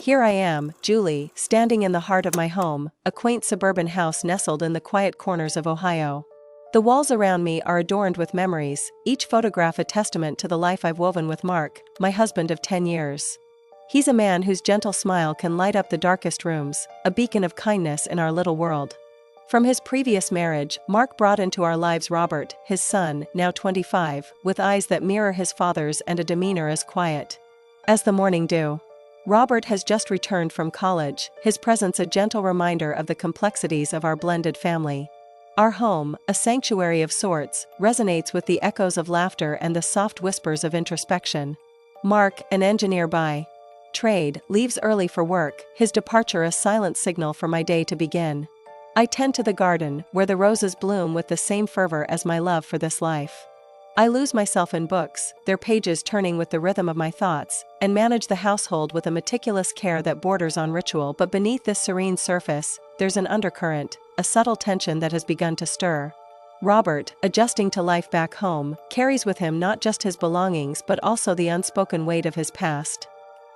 Here I am, Julie, standing in the heart of my home, a quaint suburban house nestled in the quiet corners of Ohio. The walls around me are adorned with memories, each photograph a testament to the life I've woven with Mark, my husband of 10 years. He's a man whose gentle smile can light up the darkest rooms, a beacon of kindness in our little world. From his previous marriage, Mark brought into our lives Robert, his son, now 25, with eyes that mirror his father's and a demeanor as quiet as the morning dew. Robert has just returned from college, his presence a gentle reminder of the complexities of our blended family. Our home, a sanctuary of sorts, resonates with the echoes of laughter and the soft whispers of introspection. Mark, an engineer by trade, leaves early for work, his departure a silent signal for my day to begin. I tend to the garden, where the roses bloom with the same fervor as my love for this life. I lose myself in books, their pages turning with the rhythm of my thoughts, and manage the household with a meticulous care that borders on ritual. But beneath this serene surface, there's an undercurrent, a subtle tension that has begun to stir. Robert, adjusting to life back home, carries with him not just his belongings but also the unspoken weight of his past.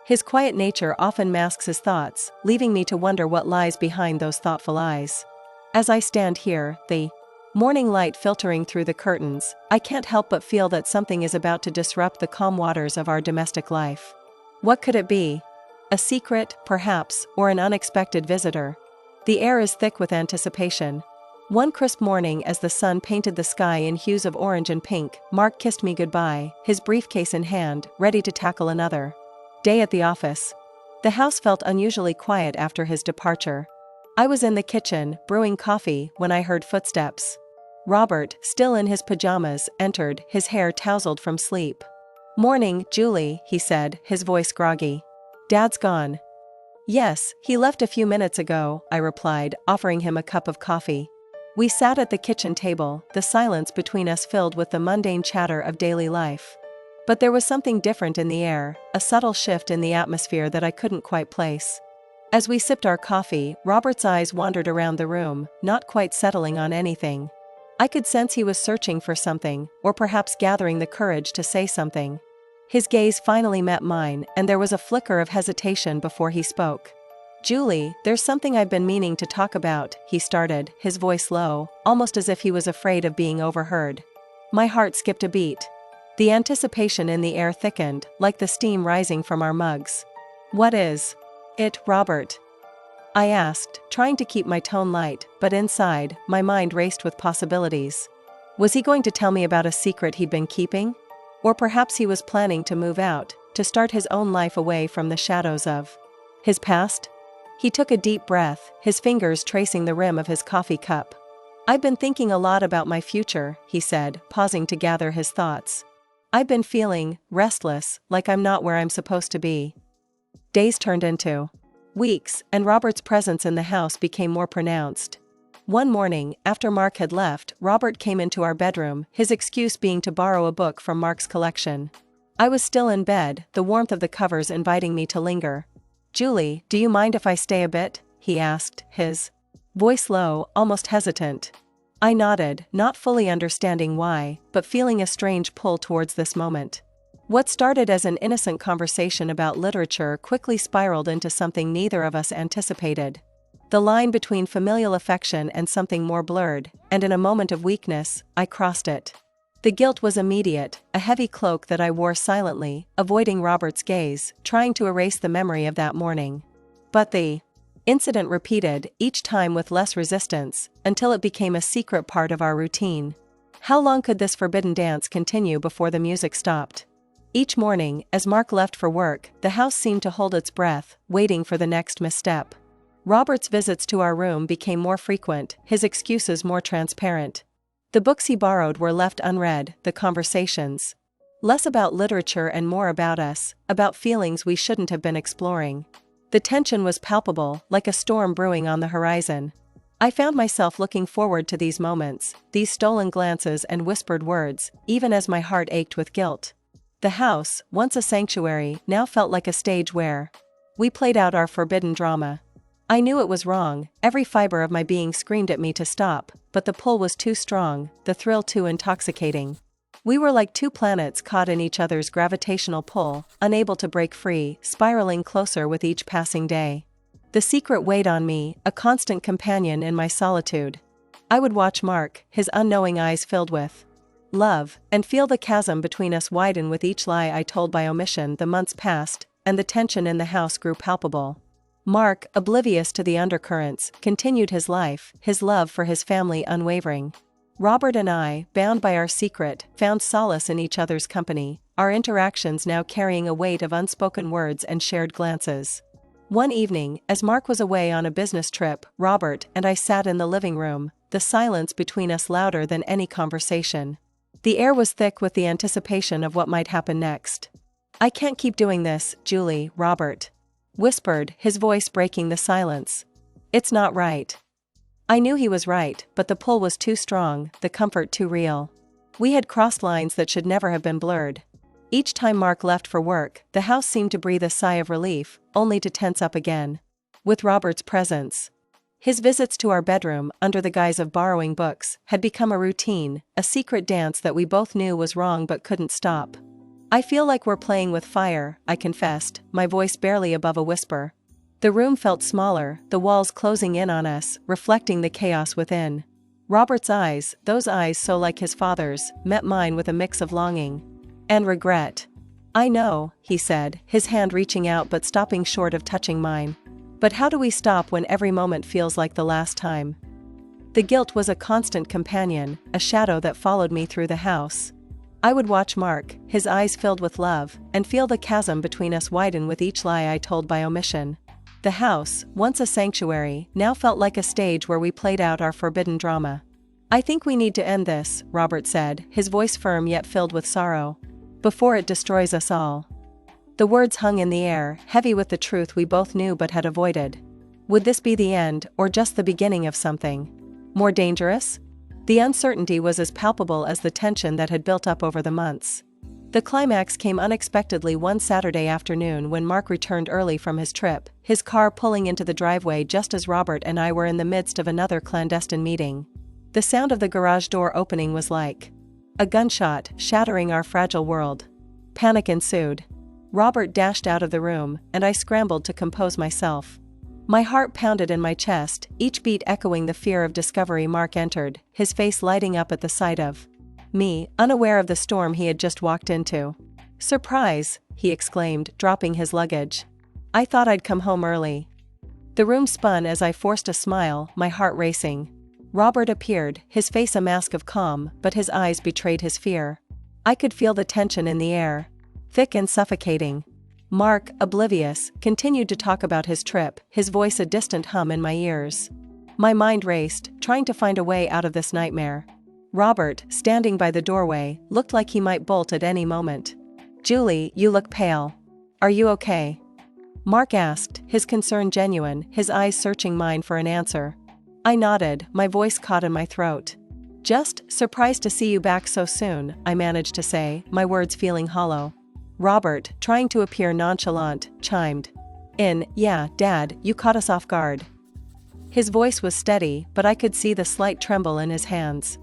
His quiet nature often masks his thoughts, leaving me to wonder what lies behind those thoughtful eyes. As I stand here, the morning light filtering through the curtains, I can't help but feel that something is about to disrupt the calm waters of our domestic life. What could it be? A secret, perhaps, or an unexpected visitor? The air is thick with anticipation. One crisp morning, as the sun painted the sky in hues of orange and pink, Mark kissed me goodbye, his briefcase in hand, ready to tackle another day at the office. The house felt unusually quiet after his departure. I was in the kitchen, brewing coffee, when I heard footsteps. Robert, still in his pajamas, entered, his hair tousled from sleep. "Morning, Julie," he said, his voice groggy. "Dad's gone." "Yes, he left a few minutes ago," I replied, offering him a cup of coffee. We sat at the kitchen table, the silence between us filled with the mundane chatter of daily life. But there was something different in the air, a subtle shift in the atmosphere that I couldn't quite place. As we sipped our coffee, Robert's eyes wandered around the room, not quite settling on anything. I could sense he was searching for something, or perhaps gathering the courage to say something. His gaze finally met mine, and there was a flicker of hesitation before he spoke. "Julie, there's something I've been meaning to talk about," he started, his voice low, almost as if he was afraid of being overheard. My heart skipped a beat. The anticipation in the air thickened, like the steam rising from our mugs. "What is it, Robert?" I asked, trying to keep my tone light, but inside, my mind raced with possibilities. Was he going to tell me about a secret he'd been keeping? Or perhaps he was planning to move out, to start his own life away from the shadows of his past? He took a deep breath, his fingers tracing the rim of his coffee cup. "I've been thinking a lot about my future," he said, pausing to gather his thoughts. "I've been feeling restless, like I'm not where I'm supposed to be." Days turned into weeks, and Robert's presence in the house became more pronounced. One morning, after Mark had left, Robert came into our bedroom, his excuse being to borrow a book from Mark's collection. I was still in bed, the warmth of the covers inviting me to linger. "Julie, do you mind if I stay a bit?" he asked, his voice low, almost hesitant. I nodded, not fully understanding why, but feeling a strange pull towards this moment. What started as an innocent conversation about literature quickly spiraled into something neither of us anticipated. The line between familial affection and something more blurred, and in a moment of weakness, I crossed it. The guilt was immediate, a heavy cloak that I wore silently, avoiding Robert's gaze, trying to erase the memory of that morning. But the incident repeated, each time with less resistance, until it became a secret part of our routine. How long could this forbidden dance continue before the music stopped? Each morning, as Mark left for work, the house seemed to hold its breath, waiting for the next misstep. Robert's visits to our room became more frequent, his excuses more transparent. The books he borrowed were left unread, the conversations less about literature and more about us, about feelings we shouldn't have been exploring. The tension was palpable, like a storm brewing on the horizon. I found myself looking forward to these moments, these stolen glances and whispered words, even as my heart ached with guilt. The house, once a sanctuary, now felt like a stage where we played out our forbidden drama. I knew it was wrong, every fiber of my being screamed at me to stop, but the pull was too strong, the thrill too intoxicating. We were like two planets caught in each other's gravitational pull, unable to break free, spiraling closer with each passing day. The secret weighed on me, a constant companion in my solitude. I would watch Mark, his unknowing eyes filled with love, and feel the chasm between us widen with each lie I told by omission. The months passed, and the tension in the house grew palpable. Mark, oblivious to the undercurrents, continued his life, his love for his family unwavering. Robert and I, bound by our secret, found solace in each other's company, our interactions now carrying a weight of unspoken words and shared glances. One evening, as Mark was away on a business trip, Robert and I sat in the living room, the silence between us louder than any conversation. The air was thick with the anticipation of what might happen next. "I can't keep doing this, Julie," Robert whispered, his voice breaking the silence. "It's not right." I knew he was right, but the pull was too strong, the comfort too real. We had crossed lines that should never have been blurred. Each time Mark left for work, the house seemed to breathe a sigh of relief, only to tense up again. With Robert's presence. His visits to our bedroom, under the guise of borrowing books, had become a routine, a secret dance that we both knew was wrong but couldn't stop. "I feel like we're playing with fire," I confessed, my voice barely above a whisper. The room felt smaller, the walls closing in on us, reflecting the chaos within. Robert's eyes, those eyes so like his father's, met mine with a mix of longing and regret. "I know," he said, his hand reaching out but stopping short of touching mine. "But how do we stop when every moment feels like the last time?" The guilt was a constant companion, a shadow that followed me through the house. I would watch Mark, his eyes filled with love, and feel the chasm between us widen with each lie I told by omission. The house, once a sanctuary, now felt like a stage where we played out our forbidden drama. "I think we need to end this," Robert said, his voice firm yet filled with sorrow. "Before it destroys us all." The words hung in the air, heavy with the truth we both knew but had avoided. Would this be the end, or just the beginning of something more dangerous? The uncertainty was as palpable as the tension that had built up over the months. The climax came unexpectedly one Saturday afternoon when Mark returned early from his trip, his car pulling into the driveway just as Robert and I were in the midst of another clandestine meeting. The sound of the garage door opening was like a gunshot, shattering our fragile world. Panic ensued. Robert dashed out of the room, and I scrambled to compose myself. My heart pounded in my chest, each beat echoing the fear of discovery. Mark entered, his face lighting up at the sight of me, unaware of the storm he had just walked into. "Surprise!" he exclaimed, dropping his luggage. "I thought I'd come home early." The room spun as I forced a smile, my heart racing. Robert appeared, his face a mask of calm, but his eyes betrayed his fear. I could feel the tension in the air, thick and suffocating. Mark, oblivious, continued to talk about his trip, his voice a distant hum in my ears. My mind raced, trying to find a way out of this nightmare. Robert, standing by the doorway, looked like he might bolt at any moment. "Julie, you look pale. Are you okay?" Mark asked, his concern genuine, his eyes searching mine for an answer. I nodded, my voice caught in my throat. "Just surprised to see you back so soon," I managed to say, my words feeling hollow. Robert, trying to appear nonchalant, chimed in, "Yeah, Dad, you caught us off guard." His voice was steady, but I could see the slight tremble in his hands.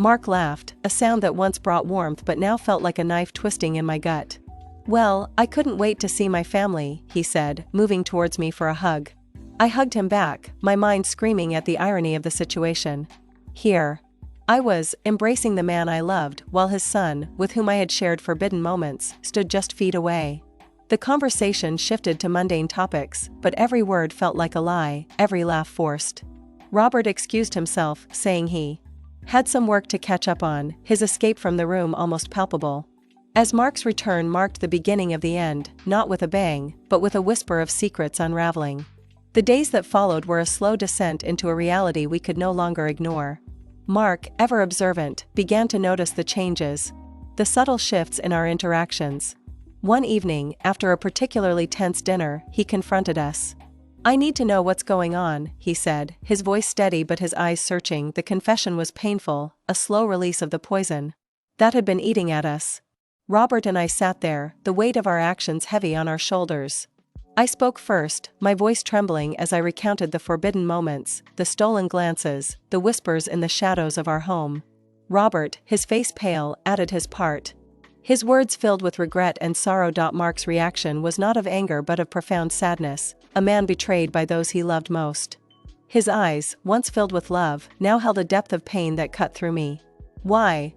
Mark laughed, a sound that once brought warmth but now felt like a knife twisting in my gut. "Well, I couldn't wait to see my family," he said, moving towards me for a hug. I hugged him back, my mind screaming at the irony of the situation. Here I was, embracing the man I loved, while his son, with whom I had shared forbidden moments, stood just feet away. The conversation shifted to mundane topics, but every word felt like a lie, every laugh forced. Robert excused himself, saying he had some work to catch up on, his escape from the room almost palpable. As Mark's return marked the beginning of the end, not with a bang, but with a whisper of secrets unraveling. The days that followed were a slow descent into a reality we could no longer ignore. Mark, ever observant, began to notice the changes, the subtle shifts in our interactions. One evening, after a particularly tense dinner, he confronted us. "I need to know what's going on," he said, his voice steady but his eyes searching. The confession was painful, a slow release of the poison that had been eating at us. Robert and I sat there, the weight of our actions heavy on our shoulders. I spoke first, my voice trembling as I recounted the forbidden moments, the stolen glances, the whispers in the shadows of our home. Robert, his face pale, added his part. His words filled with regret and sorrow. Mark's reaction was not of anger but of profound sadness, a man betrayed by those he loved most. His eyes, once filled with love, now held a depth of pain that cut through me. "Why?"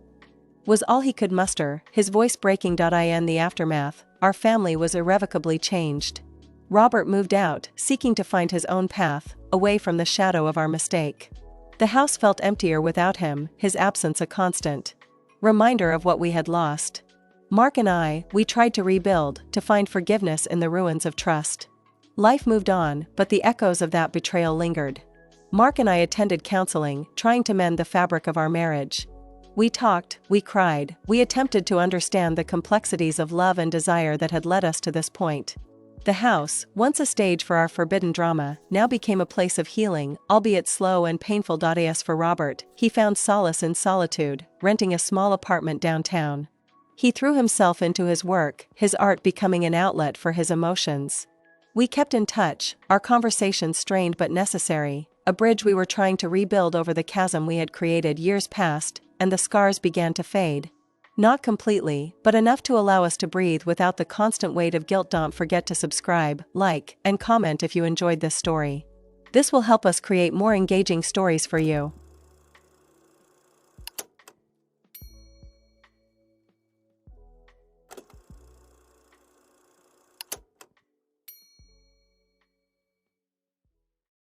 was all he could muster, his voice breaking. In the aftermath, our family was irrevocably changed. Robert moved out, seeking to find his own path, away from the shadow of our mistake. The house felt emptier without him, his absence a constant reminder of what we had lost. Mark and I, we tried to rebuild, to find forgiveness in the ruins of trust. Life moved on, but the echoes of that betrayal lingered. Mark and I attended counseling, trying to mend the fabric of our marriage. We talked, we cried, we attempted to understand the complexities of love and desire that had led us to this point. The house, once a stage for our forbidden drama, now became a place of healing, albeit slow and painful. As for Robert, he found solace in solitude, renting a small apartment downtown. He threw himself into his work, his art becoming an outlet for his emotions. We kept in touch, our conversations strained but necessary, a bridge we were trying to rebuild over the chasm we had created years past, and the scars began to fade. Not completely, but enough to allow us to breathe without the constant weight of guilt. Don't forget to subscribe, like, and comment if you enjoyed this story. This will help us create more engaging stories for you.